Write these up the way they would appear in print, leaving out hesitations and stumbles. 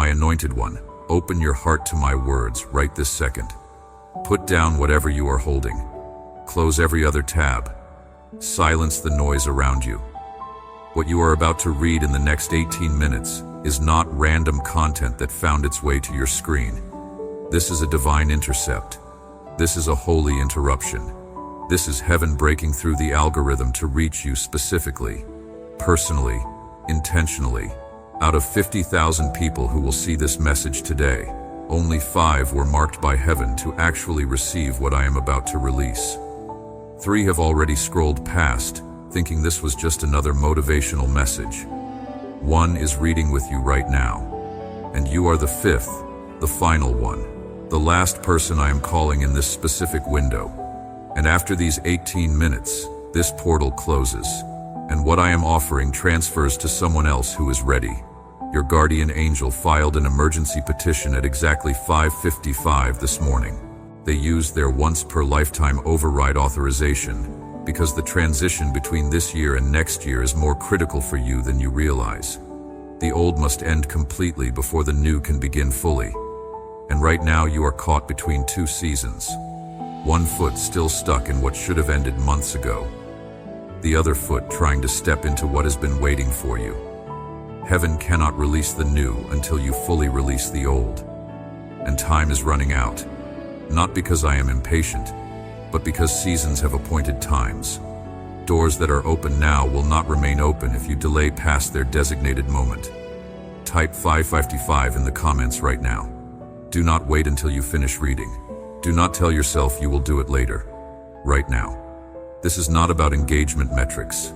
My anointed one, open your heart to my words right this second. Put down whatever you are holding. Close every other tab. Silence the noise around you. What you are about to read in the next 18 minutes is not random content that found its way to your screen. This is a divine intercept. This is a holy interruption. This is heaven breaking through the algorithm to reach you specifically, personally, intentionally. Out of 50,000 people who will see this message today, only 5 were marked by heaven to actually receive what I am about to release. 3 have already scrolled past, thinking this was just another motivational message. 1 is reading with you right now. And you are the 5th, the final one, the last person I am calling in this specific window. And after these 18 minutes, this portal closes, and what I am offering transfers to someone else who is ready. Your guardian angel filed an emergency petition at exactly 5:55 this morning. They used their once-per-lifetime override authorization because the transition between this year and next year is more critical for you than you realize. The old must end completely before the new can begin fully. And right now you are caught between 2 seasons. 1 foot still stuck in what should have ended months ago. The other foot trying to step into what has been waiting for you. Heaven cannot release the new until you fully release the old. And time is running out. Not because I am impatient, but because seasons have appointed times. Doors that are open now will not remain open if you delay past their designated moment. Type 555 in the comments right now. Do not wait until you finish reading. Do not tell yourself you will do it later. Right now. This is not about engagement metrics.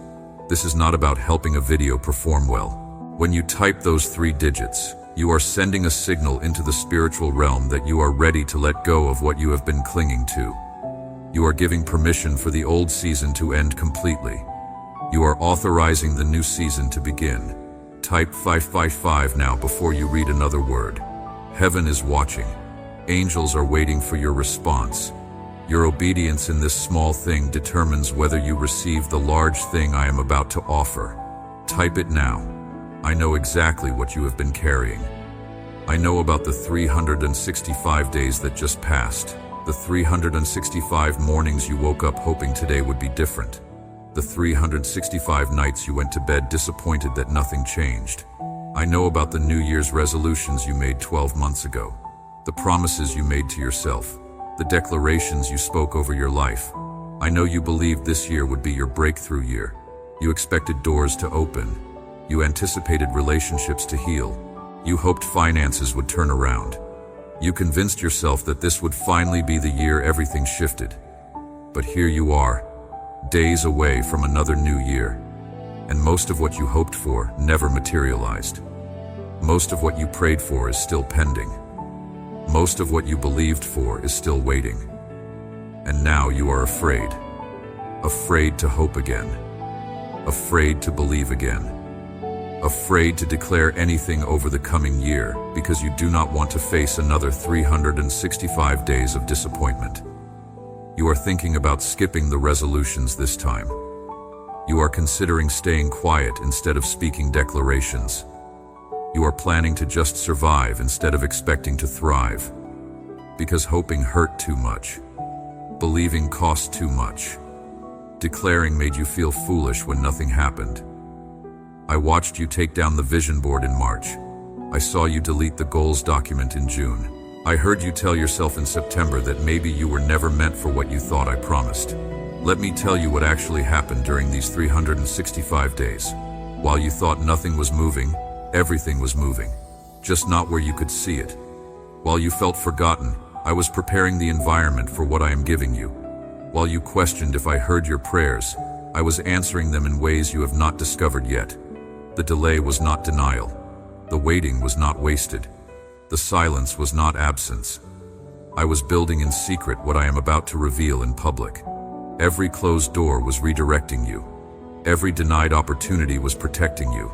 This is not about helping a video perform well. When you type those 3 digits, you are sending a signal into the spiritual realm that you are ready to let go of what you have been clinging to. You are giving permission for the old season to end completely. You are authorizing the new season to begin. Type 555 now before you read another word. Heaven is watching. Angels are waiting for your response. Your obedience in this small thing determines whether you receive the large thing I am about to offer. Type it now. I know exactly what you have been carrying. I know about the 365 days that just passed. The 365 mornings you woke up hoping today would be different. The 365 nights you went to bed disappointed that nothing changed. I know about the New Year's resolutions you made 12 months ago. The promises you made to yourself. The declarations you spoke over your life. I know you believed this year would be your breakthrough year. You expected doors to open. You anticipated relationships to heal. You hoped finances would turn around. You convinced yourself that this would finally be the year everything shifted. But here you are, days away from another new year. And most of what you hoped for never materialized. Most of what you prayed for is still pending. Most of what you believed for is still waiting. And now you are afraid. Afraid to hope again. Afraid to believe again. Afraid to declare anything over the coming year because you do not want to face another 365 days of disappointment. You are thinking about skipping the resolutions this time. You are considering staying quiet instead of speaking declarations. You are planning to just survive instead of expecting to thrive. Because hoping hurt too much. Believing cost too much. Declaring made you feel foolish when nothing happened. I watched you take down the vision board in March. I saw you delete the goals document in June. I heard you tell yourself in September that maybe you were never meant for what you thought I promised. Let me tell you what actually happened during these 365 days. While you thought nothing was moving, everything was moving. Just not where you could see it. While you felt forgotten, I was preparing the environment for what I am giving you. While you questioned if I heard your prayers, I was answering them in ways you have not discovered yet. The delay was not denial. The waiting was not wasted. The silence was not absence. I was building in secret what I am about to reveal in public. Every closed door was redirecting you. Every denied opportunity was protecting you.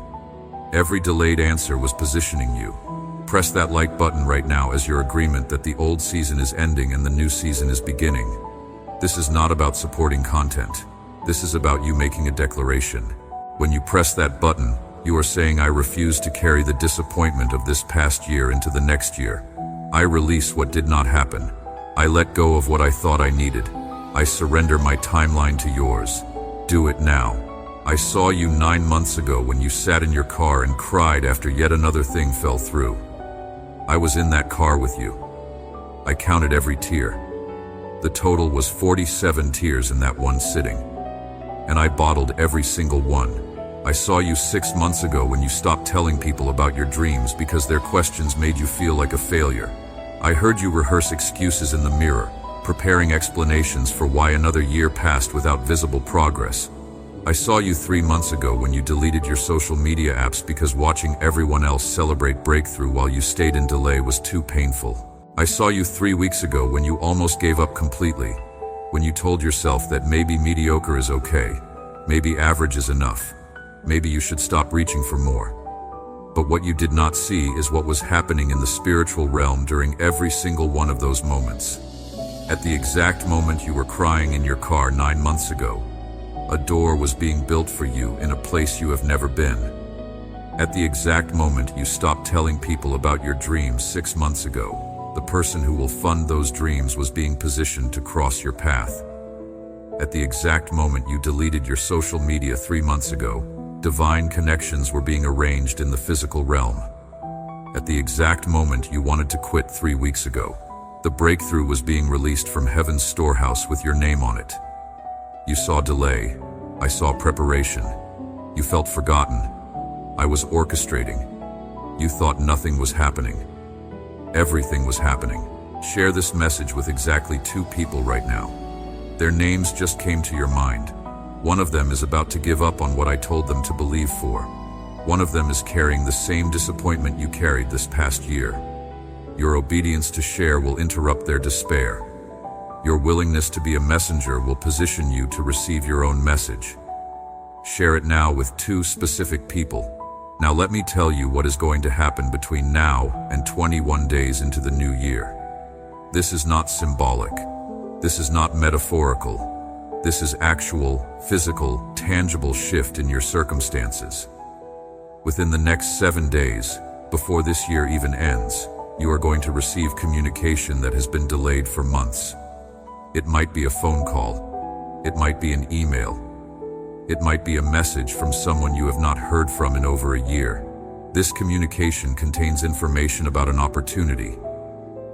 Every delayed answer was positioning you. Press that like button right now as your agreement that the old season is ending and the new season is beginning. This is not about supporting content. This is about you making a declaration. When you press that button, You are saying, I refuse to carry the disappointment of this past year into the next year. I release what did not happen. I let go of what I thought I needed. I surrender my timeline to yours. Do it now. I saw you 9 months ago when you sat in your car and cried after yet another thing fell through. I was in that car with you. I counted every tear. The total was 47 tears in that one sitting. And I bottled every single one. I saw you 6 months ago when you stopped telling people about your dreams because their questions made you feel like a failure. I heard you rehearse excuses in the mirror, preparing explanations for why another year passed without visible progress. I saw you 3 months ago when you deleted your social media apps because watching everyone else celebrate breakthrough while you stayed in delay was too painful. I saw you 3 weeks ago when you almost gave up completely, when you told yourself that maybe mediocre is okay, maybe average is enough, maybe you should stop reaching for more. But what you did not see is what was happening in the spiritual realm during every single one of those moments. At the exact moment you were crying in your car 9 months ago, a door was being built for you in a place you have never been. At the exact moment you stopped telling people about your dreams 6 months ago, the person who will fund those dreams was being positioned to cross your path. At the exact moment you deleted your social media 3 months ago, divine connections were being arranged in the physical realm. At the exact moment you wanted to quit 3 weeks ago, the breakthrough was being released from heaven's storehouse with your name on it. You saw delay. I saw preparation. You felt forgotten. I was orchestrating. You thought nothing was happening. Everything was happening. Share this message with exactly 2 people right now. Their names just came to your mind. One of them is about to give up on what I told them to believe for. One of them is carrying the same disappointment you carried this past year. Your obedience to share will interrupt their despair. Your willingness to be a messenger will position you to receive your own message. Share it now with 2 specific people. Now let me tell you what is going to happen between now and 21 days into the new year. This is not symbolic. This is not metaphorical. This is actual, physical, tangible shift in your circumstances. Within the next 7 days, before this year even ends, you are going to receive communication that has been delayed for months. It might be a phone call. It might be an email. It might be a message from someone you have not heard from in over a year. This communication contains information about an opportunity.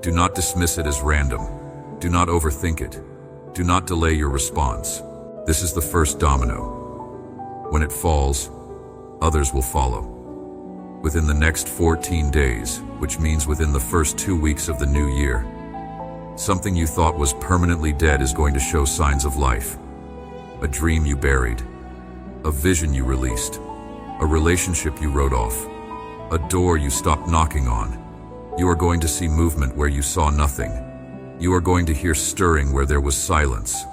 Do not dismiss it as random. Do not overthink it. Do not delay your response. This is the first domino. When it falls, others will follow. Within the next 14 days, which means within the first 2 weeks of the new year, something you thought was permanently dead is going to show signs of life. A dream you buried. A vision you released. A relationship you wrote off. A door you stopped knocking on. You are going to see movement where you saw nothing. You are going to hear stirring where there was silence.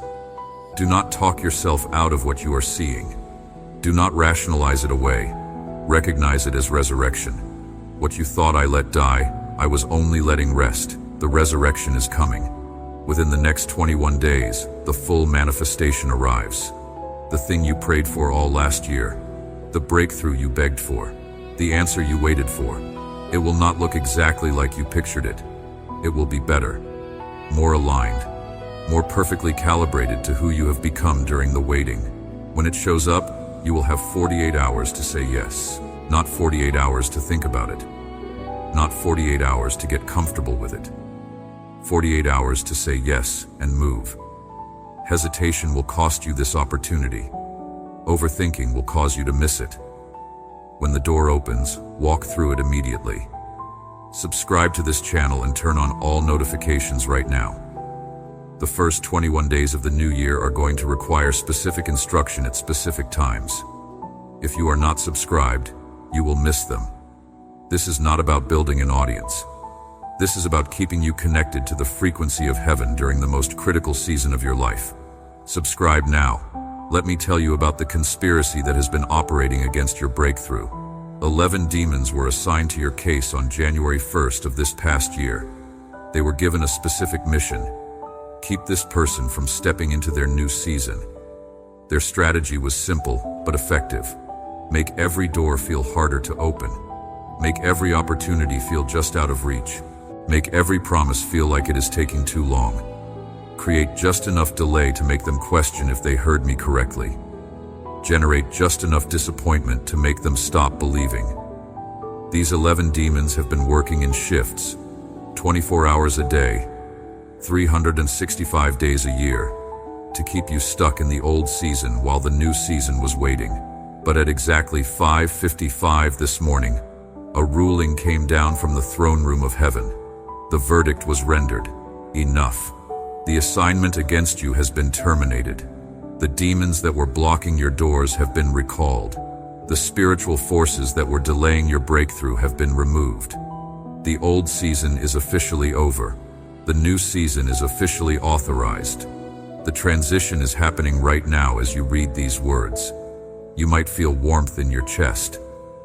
Do not talk yourself out of what you are seeing. Do not rationalize it away. Recognize it as resurrection. What you thought I let die, I was only letting rest. The resurrection is coming. Within the next 21 days, the full manifestation arrives. The thing you prayed for all last year. The breakthrough you begged for. The answer you waited for. It will not look exactly like you pictured it. It will be better. More aligned. More perfectly calibrated to who you have become during the waiting. When it shows up, you will have 48 hours to say yes. Not 48 hours to think about it. Not 48 hours to get comfortable with it. 48 hours to say yes and move. Hesitation will cost you this opportunity. Overthinking will cause you to miss it. When the door opens, walk through it immediately. Subscribe to this channel and turn on all notifications right now. The first 21 days of the new year are going to require specific instruction at specific times. If you are not subscribed, you will miss them. This is not about building an audience. This is about keeping you connected to the frequency of heaven during the most critical season of your life. Subscribe now. Let me tell you about the conspiracy that has been operating against your breakthrough. 11 demons were assigned to your case on January 1st of this past year. They were given a specific mission. Keep this person from stepping into their new season. Their strategy was simple but effective. Make every door feel harder to open. Make every opportunity feel just out of reach. Make every promise feel like it is taking too long. Create just enough delay to make them question if they heard me correctly. Generate just enough disappointment to make them stop believing. These 11 demons have been working in shifts, 24 hours a day, 365 days a year, to keep you stuck in the old season while the new season was waiting. But at exactly 5:55 this morning, a ruling came down from the throne room of heaven. The verdict was rendered. Enough. The assignment against you has been terminated. The demons that were blocking your doors have been recalled. The spiritual forces that were delaying your breakthrough have been removed. The old season is officially over. The new season is officially authorized. The transition is happening right now as you read these words. You might feel warmth in your chest.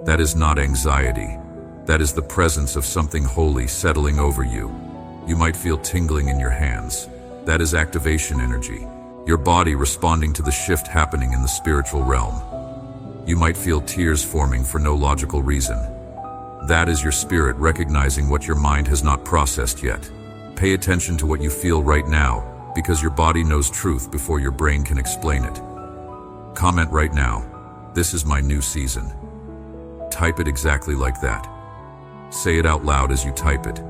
That is not anxiety. That is the presence of something holy settling over you. You might feel tingling in your hands. That is activation energy. Your body responding to the shift happening in the spiritual realm. You might feel tears forming for no logical reason. That is your spirit recognizing what your mind has not processed yet. Pay attention to what you feel right now, because your body knows truth before your brain can explain it. Comment right now, "This is my new season." Type it exactly like that. Say it out loud as you type it.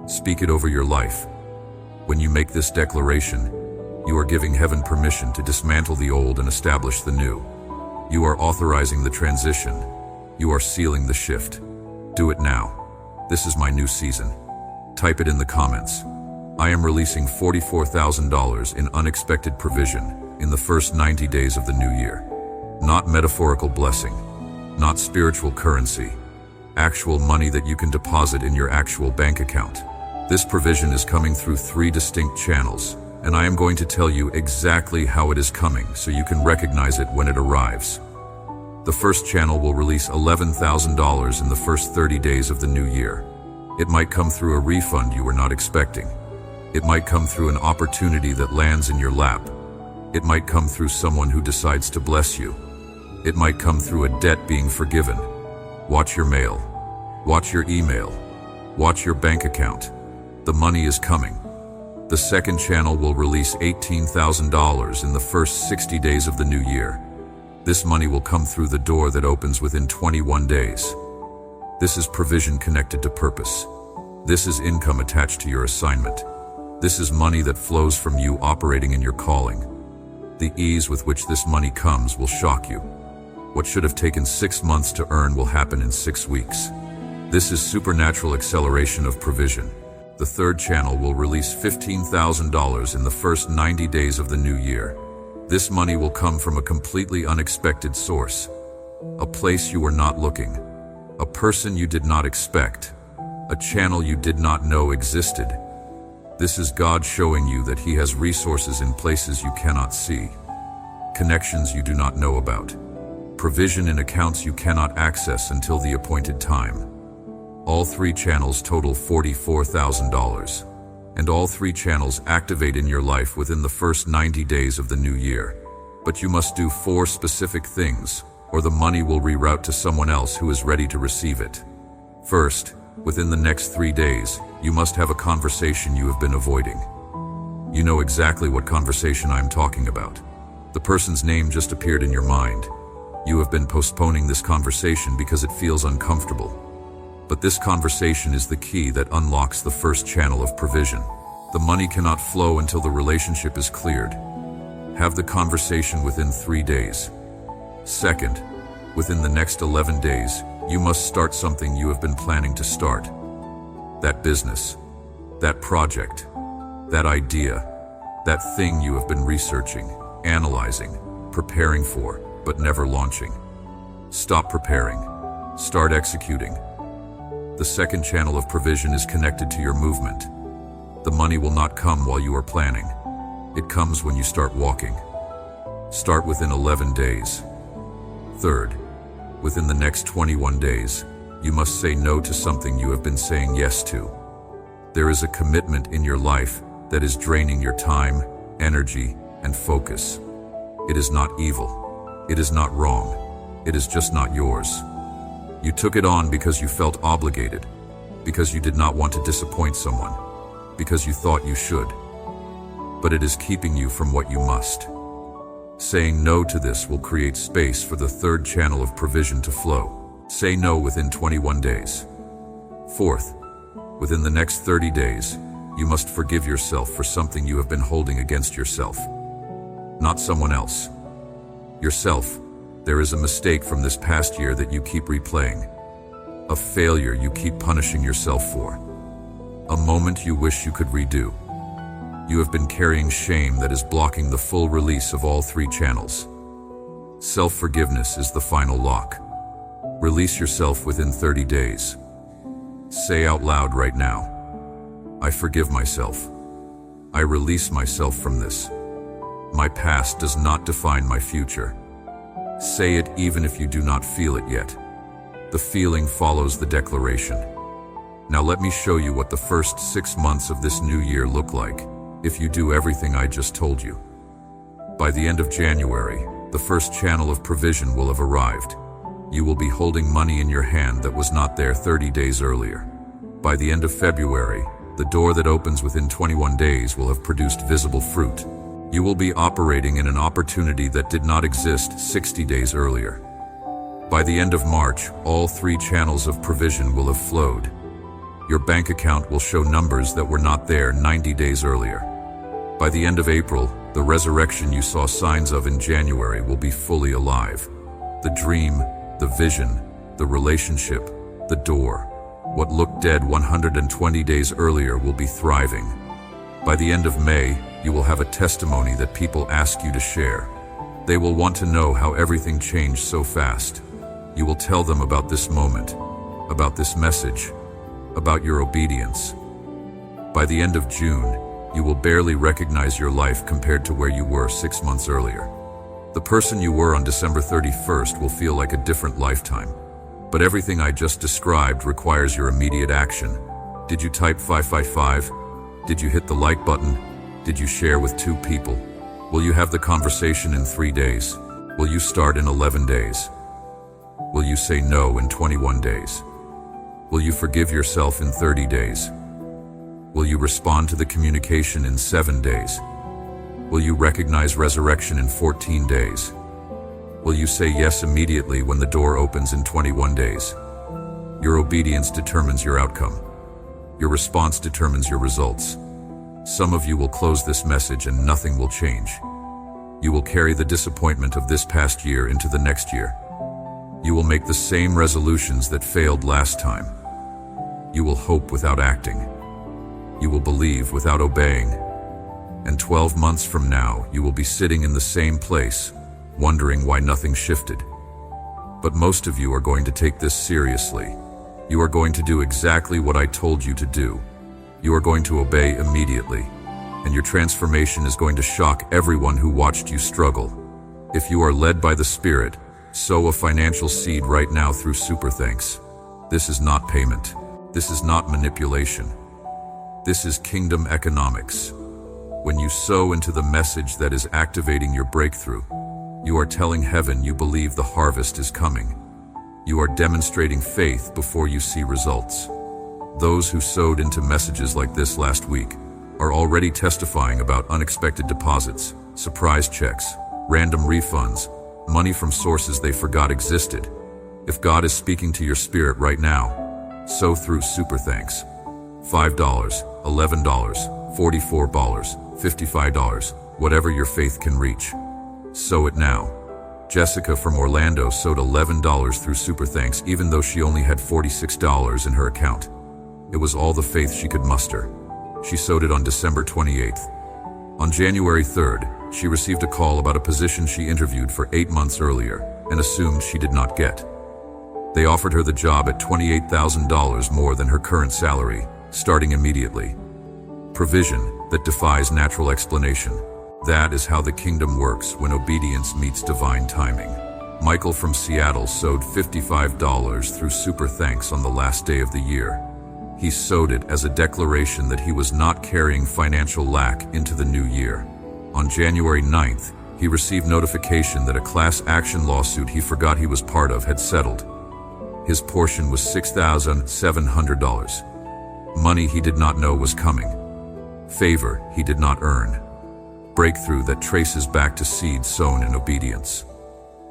Speak it over your life. When you make this declaration, you are giving heaven permission to dismantle the old and establish the new. You are authorizing the transition. You are sealing the shift. Do it now. This is my new season. Type it in the comments. I am releasing $44,000 in unexpected provision in the first 90 days of the new year. Not metaphorical blessing, not spiritual currency, actual money that you can deposit in your actual bank account. This provision is coming through 3 distinct channels, and I am going to tell you exactly how it is coming so you can recognize it when it arrives. The first channel will release $11,000 in the first 30 days of the new year. It might come through a refund you were not expecting. It might come through an opportunity that lands in your lap. It might come through someone who decides to bless you. It might come through a debt being forgiven. Watch your mail. Watch your email. Watch your bank account. The money is coming. The second channel will release $18,000 in the first 60 days of the new year. This money will come through the door that opens within 21 days. This is provision connected to purpose. This is income attached to your assignment. This is money that flows from you operating in your calling. The ease with which this money comes will shock you. What should have taken 6 months to earn will happen in 6 weeks. This is supernatural acceleration of provision. The third channel will release $15,000 in the first 90 days of the new year. This money will come from a completely unexpected source. A place you were not looking. A person you did not expect. A channel you did not know existed. This is God showing you that He has resources in places you cannot see. Connections you do not know about. Provision in accounts you cannot access until the appointed time. All 3 channels total $44,000. And all 3 channels activate in your life within the first 90 days of the new year. But you must do 4 specific things, or the money will reroute to someone else who is ready to receive it. First, within the next 3 days, you must have a conversation you have been avoiding. You know exactly what conversation I am talking about. The person's name just appeared in your mind. You have been postponing this conversation because it feels uncomfortable. But this conversation is the key that unlocks the first channel of provision. The money cannot flow until the relationship is cleared. Have the conversation within 3 days. Second, within the next 11 days, you must start something you have been planning to start. That business, that project, that idea, that thing you have been researching, analyzing, preparing for, but never launching. Stop preparing. Start executing. The second channel of provision is connected to your movement. The money will not come while you are planning. It comes when you start walking. Start within 11 days. Third, within the next 21 days, you must say no to something you have been saying yes to. There is a commitment in your life that is draining your time, energy, and focus. It is not evil. It is not wrong. It is just not yours. You took it on because you felt obligated, because you did not want to disappoint someone, because you thought you should. But it is keeping you from what you must. Saying no to this will create space for the third channel of provision to flow. Say no within 21 days. Fourth, within the next 30 days, you must forgive yourself for something you have been holding against yourself. Not someone else. Yourself. There is a mistake from this past year that you keep replaying. A failure you keep punishing yourself for. A moment you wish you could redo. You have been carrying shame that is blocking the full release of all three channels. Self-forgiveness is the final lock. Release yourself within 30 days. Say out loud right now, I forgive myself. I release myself from this. My past does not define my future. Say it even if you do not feel it yet. The feeling follows the declaration. Now let me show you what the first 6 months of this new year look like, if you do everything I just told you. By the end of January, the first channel of provision will have arrived. You will be holding money in your hand that was not there 30 days earlier. By the end of February, the door that opens within 21 days will have produced visible fruit. You will be operating in an opportunity that did not exist 60 days earlier. By the end of March, all three channels of provision will have flowed. Your bank account will show numbers that were not there 90 days earlier. By the end of April, the resurrection you saw signs of in January will be fully alive. The dream, the vision, the relationship, the door. What looked dead 120 days earlier will be thriving. By the end of May, you will have a testimony that people ask you to share. They will want to know how everything changed so fast. You will tell them about this moment, about this message, about your obedience. By the end of June, you will barely recognize your life compared to where you were 6 months earlier. The person you were on December 31st will feel like a different lifetime. But everything I just described requires your immediate action. Did you type 555? Did you hit the like button? Did you share with 2 people? Will you have the conversation in 3 days? Will you start in 11 days? Will you say no in 21 days? Will you forgive yourself in 30 days? Will you respond to the communication in 7 days? Will you recognize resurrection in 14 days? Will you say yes immediately when the door opens in 21 days? Your obedience determines your outcome. Your response determines your results. Some of you will close this message and nothing will change. You will carry the disappointment of this past year into the next year. You will make the same resolutions that failed last time. You will hope without acting. You will believe without obeying. And 12 months from now, you will be sitting in the same place, wondering why nothing shifted. But most of you are going to take this seriously. You are going to do exactly what I told you to do. You are going to obey immediately. And your transformation is going to shock everyone who watched you struggle. If you are led by the Spirit, sow a financial seed right now through Super Thanks. This is not payment. This is not manipulation. This is kingdom economics. When you sow into the message that is activating your breakthrough, you are telling heaven you believe the harvest is coming. You are demonstrating faith before you see results. Those who sowed into messages like this last week are already testifying about unexpected deposits, surprise checks, random refunds, money from sources they forgot existed. If God is speaking to your spirit right now, sow through Super Thanks. $5, $11, $44, $55, whatever your faith can reach. Sow it now. Jessica from Orlando sowed $11 through Super Thanks even though she only had $46 in her account. It was all the faith she could muster. She sowed it on December 28th. On January 3rd, she received a call about a position she interviewed for 8 months earlier and assumed she did not get. They offered her the job at $28,000 more than her current salary, starting immediately. Provision that defies natural explanation. That is how the kingdom works when obedience meets divine timing. Michael from Seattle sowed $55 through Super Thanks on the last day of the year. He sowed it as a declaration that he was not carrying financial lack into the new year. On January 9th, He received notification that a class action lawsuit he forgot he was part of had settled. His portion was $6,700. Money he did not know was coming. Favor he did not earn. Breakthrough that traces back to seed sown in obedience.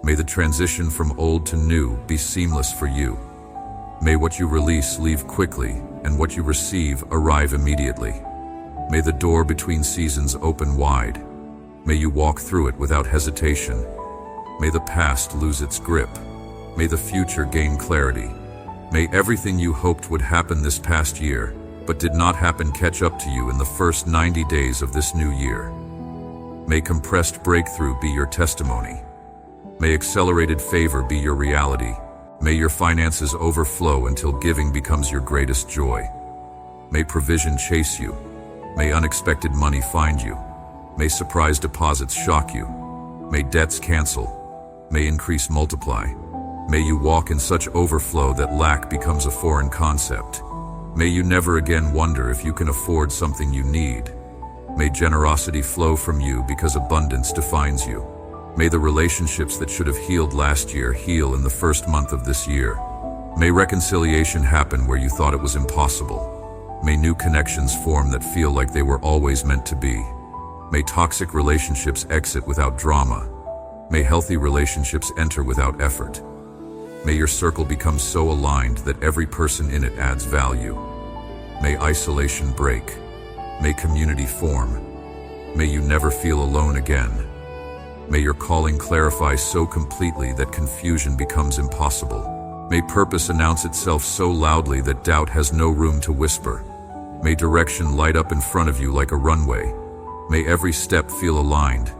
May the transition from old to new be seamless for you. May what you release leave quickly, and what you receive arrive immediately. May the door between seasons open wide. May you walk through it without hesitation. May the past lose its grip. May the future gain clarity. May everything you hoped would happen this past year, but did not happen, catch up to you in the first 90 days of this new year. May compressed breakthrough be your testimony. May accelerated favor be your reality. May your finances overflow until giving becomes your greatest joy. May provision chase you. May unexpected money find you. May surprise deposits shock you. May debts cancel. May increase multiply. May you walk in such overflow that lack becomes a foreign concept. May you never again wonder if you can afford something you need. May generosity flow from you because abundance defines you. May the relationships that should have healed last year heal in the first month of this year. May reconciliation happen where you thought it was impossible. May new connections form that feel like they were always meant to be. May toxic relationships exit without drama. May healthy relationships enter without effort. May your circle become so aligned that every person in it adds value. May isolation break. May community form. May you never feel alone again. May your calling clarify so completely that confusion becomes impossible. May purpose announce itself so loudly that doubt has no room to whisper. May direction light up in front of you like a runway. May every step feel aligned.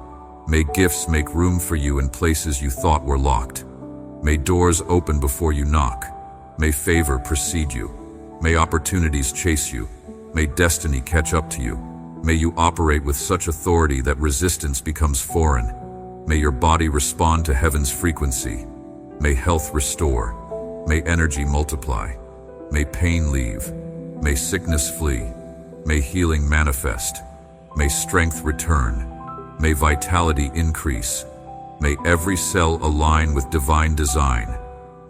May gifts make room for you in places you thought were locked. May doors open before you knock. May favor precede you. May opportunities chase you. May destiny catch up to you. May you operate with such authority that resistance becomes foreign. May your body respond to heaven's frequency. May health restore. May energy multiply. May pain leave. May sickness flee. May healing manifest. May strength return. May vitality increase. May every cell align with divine design.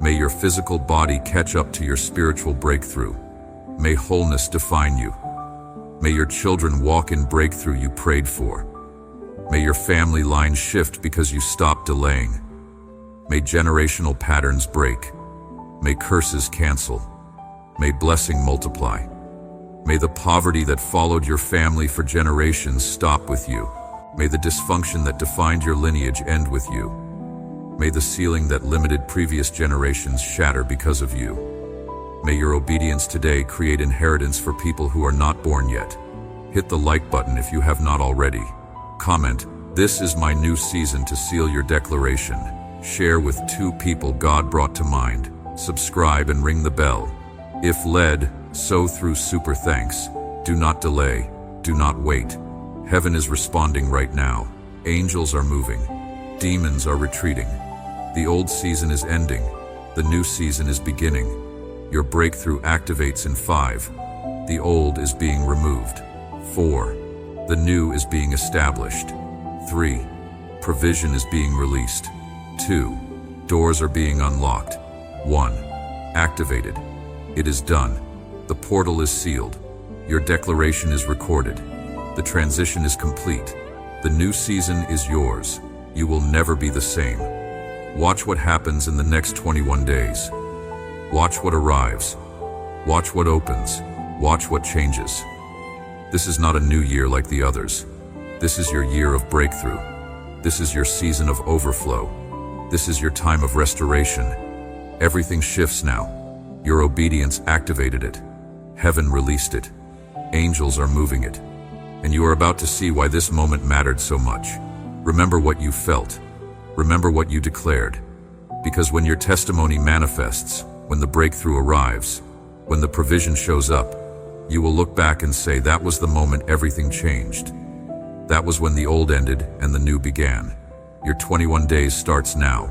May your physical body catch up to your spiritual breakthrough. May wholeness define you. May your children walk in breakthrough you prayed for. May your family line shift because you stopped delaying. May generational patterns break. May curses cancel. May blessing multiply. May the poverty that followed your family for generations stop with you. May the dysfunction that defined your lineage end with you. May the ceiling that limited previous generations shatter because of you. May your obedience today create inheritance for people who are not born yet. Hit the like button if you have not already. Comment, "This is my new season," to seal your declaration. Share with 2 people God brought to mind. Subscribe and ring the bell. If led, sow through super thanks. Do not delay. Do not wait. Heaven is responding right now. Angels are moving. Demons are retreating. The old season is ending. The new season is beginning. Your breakthrough activates in 5. The old is being removed. 4. The new is being established. 3. Provision is being released. 2. Doors are being unlocked. 1. Activated. It is done. The portal is sealed. Your declaration is recorded. The transition is complete. The new season is yours. You will never be the same. Watch what happens in the next 21 days. Watch what arrives. Watch what opens. Watch what changes. This is not a new year like the others. This is your year of breakthrough. This is your season of overflow. This is your time of restoration. Everything shifts now. Your obedience activated it. Heaven released it. Angels are moving it. And you are about to see why this moment mattered so much. Remember what you felt. Remember what you declared. Because when your testimony manifests, when the breakthrough arrives, when the provision shows up, you will look back and say, that was the moment everything changed. That was when the old ended and the new began. Your 21 days starts now.